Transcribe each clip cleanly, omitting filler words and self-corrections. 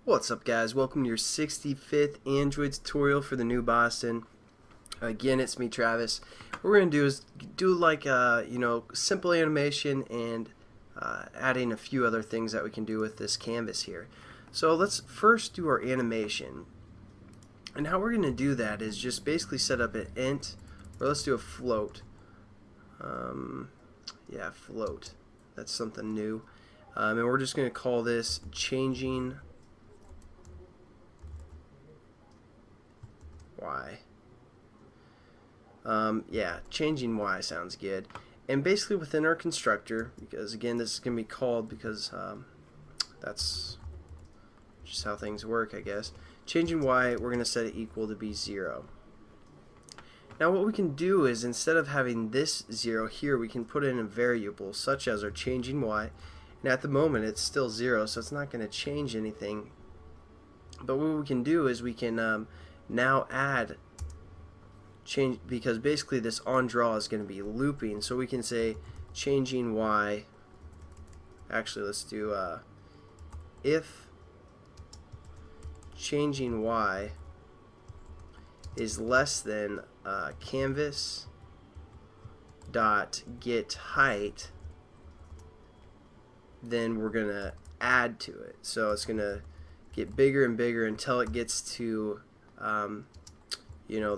What's up, guys? Welcome to your 65th Android tutorial for the new Boston. Again, it's me, Travis. What we're going to do is do like simple animation and adding a few other things that we can do with this canvas here. So let's first do our animation. And how we're going to do that is just basically set up an int, or let's do a float. Yeah, float. That's something new. And we're just going to call this changing Y. Yeah, changing Y sounds good. And basically within our constructor, because again this is going to be called because that's just how things work, I guess. Changing Y, we're going to set it equal to be 0. Now what we can do is, instead of having this 0 here, we can put in a variable such as our changing Y. And at the moment it's still 0, so it's not going to change anything. But what we can do is we can now add change, because basically this on draw is going to be looping, so we can say changing Y. Actually, let's do if changing Y is less than canvas dot get height, then we're gonna add to it. So it's gonna get bigger and bigger until it gets to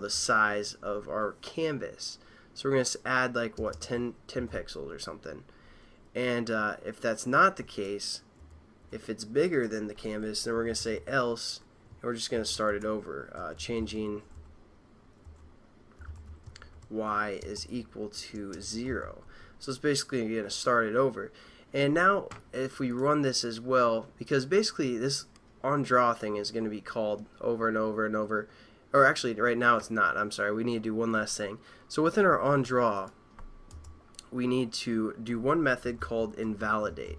the size of our canvas. So we're going to add like what, 10 pixels or something. And if that's not the case, if it's bigger than the canvas, then we're going to say else, and we're just going to start it over. Changing Y is equal to 0. So it's basically going to start it over. And now if we run this as well, because basically this on draw thing is going to be called over and over and over. Or actually, right now it's not. I'm sorry. We need to do one last thing. So within our on draw, we need to do one method called invalidate.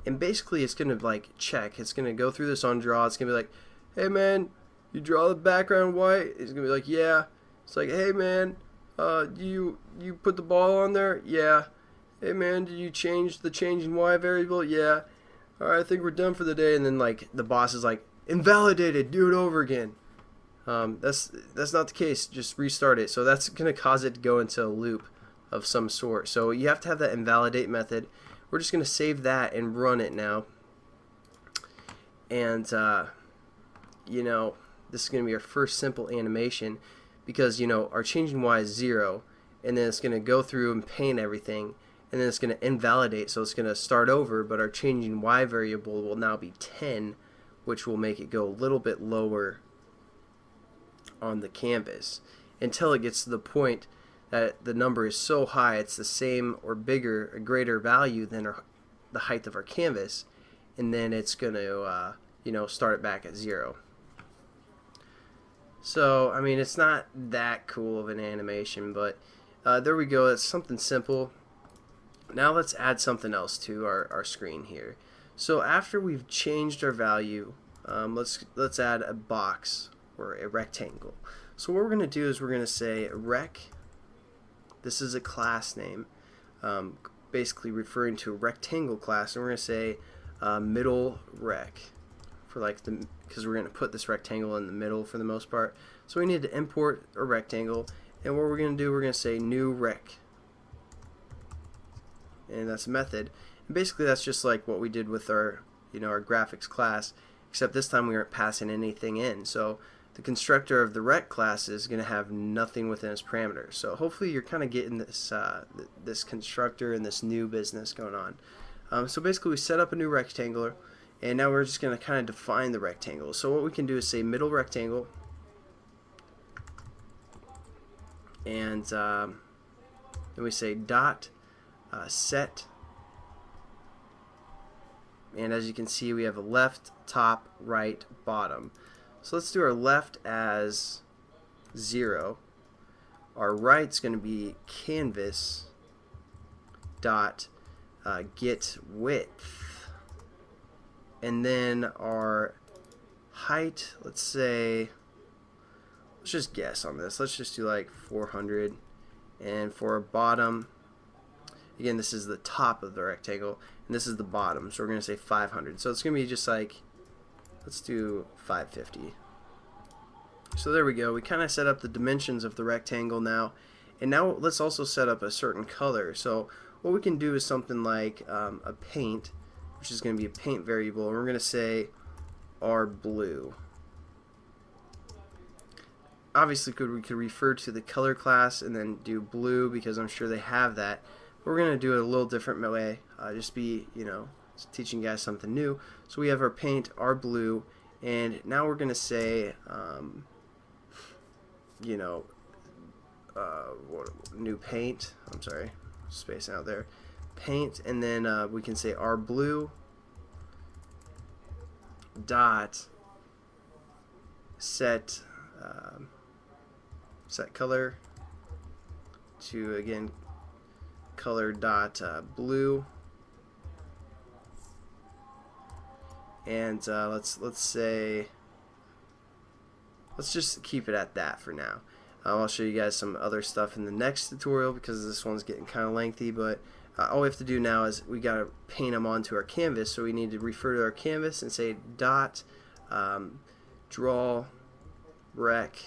And basically, it's going to like check. It's going to go through this on draw. It's going to be like, hey man, you draw the background white. It's going to be like, yeah. It's like, hey man, you put the ball on there? Yeah. Hey man, did you change the changing Y variable? Yeah. Alright, I think we're done for the day. And then like the boss is like, invalidated, do it over again. That's not the case. Just restart it. So that's going to cause it to go into a loop of some sort. So you have to have that invalidate method. We're just going to save that and run it now. And this is going to be our first simple animation, because our changing Y is 0, and then it's going to go through and paint everything, and then it's going to invalidate. So it's going to start over, but our changing Y variable will now be 10, which will make it go a little bit lower on the canvas until it gets to the point that the number is so high it's the same or bigger, a greater value than the height of our canvas, and then it's going to start it back at 0. So I mean, it's not that cool of an animation, but there we go. It's something simple. Now let's add something else to our screen here. So after we've changed our value, let's add a box or a rectangle. So what we're going to do is we're going to say rec. This is a class name, basically referring to a rectangle class, and we're going to say middle rec for because we're going to put this rectangle in the middle for the most part. So we need to import a rectangle, and what we're going to do, we're going to say new rec, and that's a method. And basically that's just like what we did with our our graphics class, except this time we aren't passing anything in. So the constructor of the rec class is going to have nothing within its parameters. So hopefully you're kind of getting this this constructor and this new business going on. So basically we set up a new rectangle, and now we're just going to kind of define the rectangle. So what we can do is say middle rectangle, and then we say dot set. And as you can see, we have a left, top, right, bottom. So let's do our left as 0. Our right's going to be canvas dot get width. And then our height, let's just guess on this. Let's just do like 400. And for our bottom, Again, this is the top of the rectangle. and this is the bottom, so we're going to say 500. So it's going to be just like, let's do 550. So there we go. We kind of set up the dimensions of the rectangle now, and now let's also set up a certain color. So what we can do is something like a paint, which is going to be a paint variable, and we're going to say our blue. Obviously we could refer to the color class and then do blue, because I'm sure they have that. But we're going to do it a little different way, just be, teaching you guys something new. So we have our paint, our blue, and now we're going to say new paint, I'm sorry, space out there, paint, and then we can say our blue dot set color to, again, color dot blue, and let's say, let's just keep it at that for now. I'll show you guys some other stuff in the next tutorial, because this one's getting kind of lengthy, but all we have to do now is we got to paint them onto our canvas. So we need to refer to our canvas and say dot draw rec,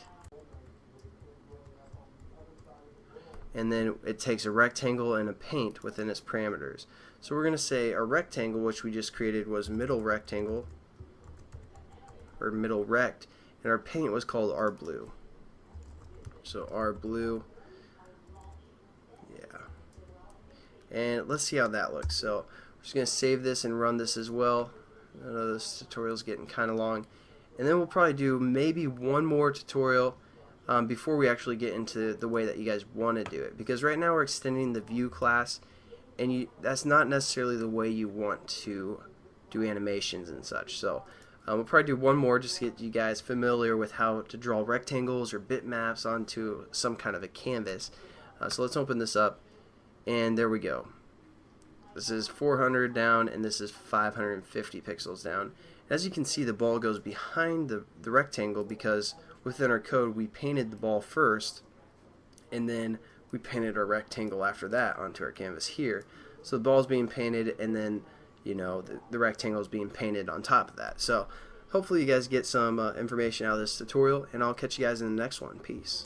and then it takes a rectangle and a paint within its parameters. So we're going to say our rectangle, which we just created, was middle rectangle, or middle rect, and our paint was called our blue. So our blue, yeah. And let's see how that looks. So we're just going to save this and run this as well. I know this tutorial's getting kind of long. And then we'll probably do maybe one more tutorial before we actually get into the way that you guys want to do it. Because right now we're extending the view class, and that's not necessarily the way you want to do animations and such. So we'll probably do one more just to get you guys familiar with how to draw rectangles or bitmaps onto some kind of a canvas. So let's open this up, and there we go. This is 400 down, and this is 550 pixels down. As you can see, the ball goes behind the rectangle, because within our code we painted the ball first, and then we painted our rectangle after that onto our canvas here. So the ball's being painted, and then the rectangle is being painted on top of that. So hopefully you guys get some information out of this tutorial, and I'll catch you guys in the next one. Peace.